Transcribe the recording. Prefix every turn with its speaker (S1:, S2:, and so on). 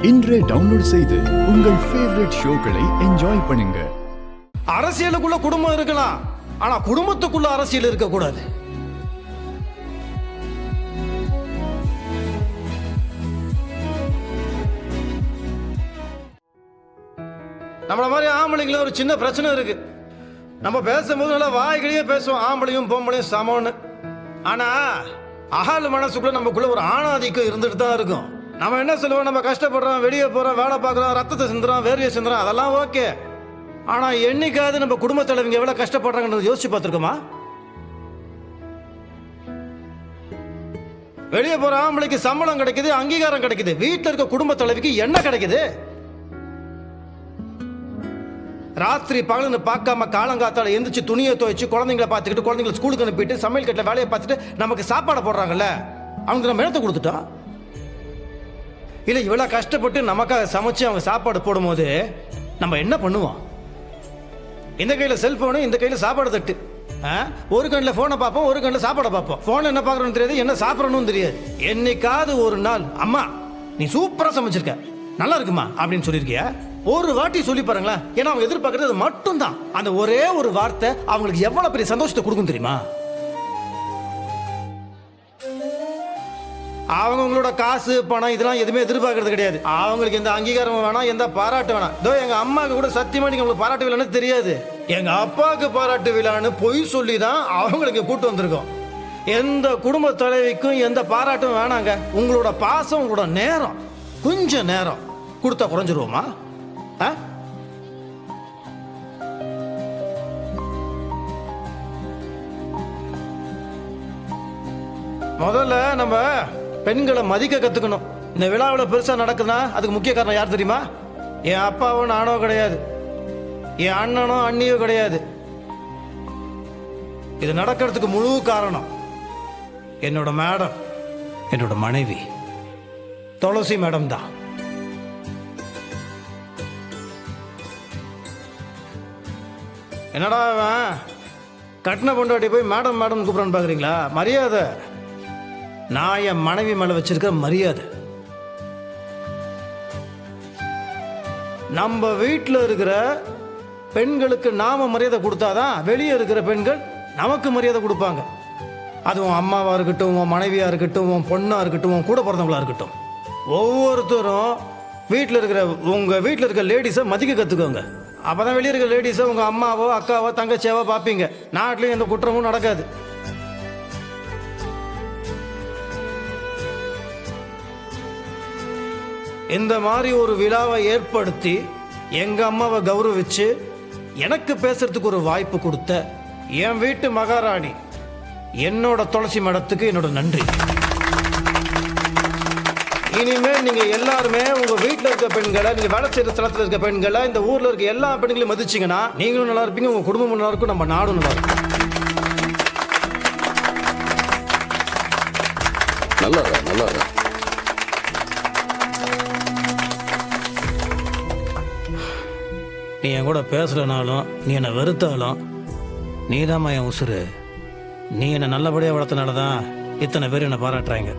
S1: இன்றே டவுன்லோட் செய்து உங்கள் ஃபேவரட் ஷோக்களை என்ஜாய் பண்ணுங்க.
S2: அரசியலுக்குள்ள குடும்பம் இருக்கலாம், ஆனா குடும்பத்துக்குள்ள அரசியல் இருக்கக்கூடாது. நம்மள மாதிரி ஆம்பளைங்களும் ஒரு சின்ன பிரச்சனை இருக்கு. நம்ம பேசும்போது நல்லா வாய்களையே பேசுவோம், ஆம்பளையும் பொம்பளையும் சமம்னு. ஆனா அகால மனசுக்குள்ள நமக்குள்ள ஒரு ஆணாதிக்கம் இருந்துட்டு தான் இருக்கும். நம்ம என்ன சொல்லுவோம், நம்ம கஷ்டப்படுறோம், வெளியே போறோம், வேலை பார்க்குறோம், ரத்தத்தை சிந்துறோம், வேர்வையை சிந்துறோம், அதெல்லாம் ஓகே. ஆனா என்னைக்காவது நம்ம குடும்ப தலைவங்க எவ்வளவு கஷ்டப்படுறாங்கன்னு யோசிச்சு பார்த்துருக்கோமா? வெளியே போற ஆம்பளைக்கு சம்பளம் கிடைக்குது, அங்கீகாரம் கிடைக்குது, வீட்டில் இருக்க குடும்ப தலைவிக்கு என்ன கிடைக்குது? ராத்திரி பகலுன்னு பார்க்காம காலங்காத்தால எந்திரிச்சு துணியை துவைச்சு குழந்தைங்களை பார்த்துக்கிட்டு குழந்தைங்களை ஸ்கூலுக்கு அனுப்பிட்டு சமையல் கட்டில வேலையை பார்த்துட்டு நமக்கு சாப்பாடை போடுறாங்கல்ல, அவங்க நம்ம இடத்த கொடுத்துட்டோம். இல்லை இவ்வளோ கஷ்டப்பட்டு நமக்காக சமைச்சு அவங்க சாப்பாடு போடும்போது நம்ம என்ன பண்ணுவோம்? இந்த கையில் செல்ஃபோனு, இந்த கையில் சாப்பாடு தட்டு. ஒரு கண்ணில் ஃபோனை பார்ப்போம், ஒரு கண்ணில் சாப்பாடை பார்ப்போம். ஃபோன் என்ன பார்க்குறோன்னு தெரியாது, என்ன சாப்பிட்றணும் தெரியாது. என்னைக்காவது ஒரு நாள் அம்மா நீ சூப்பராக சமைச்சிருக்க, நல்லா இருக்குமா அப்படின்னு சொல்லியிருக்கியா? ஒரு வாட்டி சொல்லி பாருங்களேன். ஏன்னா அவங்க எதிர்பார்க்கறது மட்டும்தான். அந்த ஒரே ஒரு வார்த்தை அவங்களுக்கு எவ்வளவு பெரிய சந்தோஷத்தை கொடுக்கும் தெரியுமா? அவங்களோட காசு பணம் இதெல்லாம் எதுவுமே எதிர்பார்க்கறது கிடையாது. அவங்களுக்கு எந்த அங்கீகாரம் வேணாம், எந்த பாராட்டு வேணாம். இதோ எங்க அம்மாவுக்கு கூட சத்தியமா நீங்க உங்களுக்கு பாராட்டு விழான்னு தெரியாது. எங்க அப்பாவுக்கு பாராட்டு விழான்னு பொய் சொல்லி தான் அவங்களுக்கு கூட்டு வந்திருக்கோம். எந்த குடும்ப தலைவிக்கும் எந்த பாராட்டும் வேணாங்க. உங்களோட பாசம், உங்களோட நேரம், கொஞ்சம் நேரம் கொடுத்தா குறைஞ்சிருவோமா? முதல்ல நம்ம பெண்களை மதிக்க கத்துக்கணும். இந்த விழாவில் பெருசா நடக்குதுன்னா அதுக்கு முக்கிய காரணம் யார் தெரியுமா? என் அப்பாவோ நானோ கிடையாது, என் அண்ணனோ அண்ணியோ கிடையாது. இது நடக்கிறதுக்கு முழு காரணம் என்னோட மேடம், என்னோட மனைவி துளசி மேடம் தான். என்னடா கட்டின பொண்டாட்டி போய் மேடம் மேடம் கூப்பிடான்னு பாக்குறீங்களா? மரியாதை. நான் என் மனைவி மேல வச்சிருக்கிற மரியாதை. நம்ம வீட்டில் இருக்கிற பெண்களுக்கு நாம மரியாதை கொடுத்தாதான் வெளியே இருக்கிற பெண்கள் நமக்கு மரியாதை கொடுப்பாங்க. அதுவும் அம்மாவா இருக்கட்டும், உன் மனைவியா இருக்கட்டும், உன் பொண்ணா இருக்கட்டும், உன் கூட பிறந்தவங்களா இருக்கட்டும், ஒவ்வொருத்தரும் வீட்டில் இருக்கிற உங்க வீட்டில் இருக்கிற லேடிஸை மதிக்க கத்துக்கோங்க. அப்பதான் வெளியே இருக்க லேடிஸை உங்க அம்மாவோ அக்காவோ தங்கச்சியாவோ பார்ப்பீங்க. நாட்டிலையும் எந்த குற்றமும் நடக்காது. இந்த மாதிரி ஒரு விழாவை ஏற்படுத்தி எங்க அம்மாவை கௌரவிச்சு எனக்கு பேசுறதுக்கு ஒரு வாய்ப்பு கொடுத்த என் வீட்டு மகாராணி என்னோட துளசி மடத்துக்கு என்னோட நன்றி. இனிமேல் நீங்க எல்லாருமே உங்க வீட்டில் இருக்க பெண்களை, நீங்க வேலை செய்யற ஸ்தலத்தில் இருக்க பெண்களை, இந்த ஊர்ல இருக்க எல்லா பெண்களையும் மதிச்சிங்கன்னா நீங்களும் நல்லா இருப்பீங்க, உங்க குடும்பமும் நல்லா இருக்கும், நம்ம நாடும் நல்லா இருக்கும்.
S3: நல்லா நல்லா.
S2: நீ என் கூட பேசலனாலும், நீ என்னை வெறுத்தாலும், நீதாம்மா என் உசுரு. நீ என்னை நல்லபடியாக வளர்த்தனால தான் இத்தனை பேர் என்னை பாராட்டுறாங்க.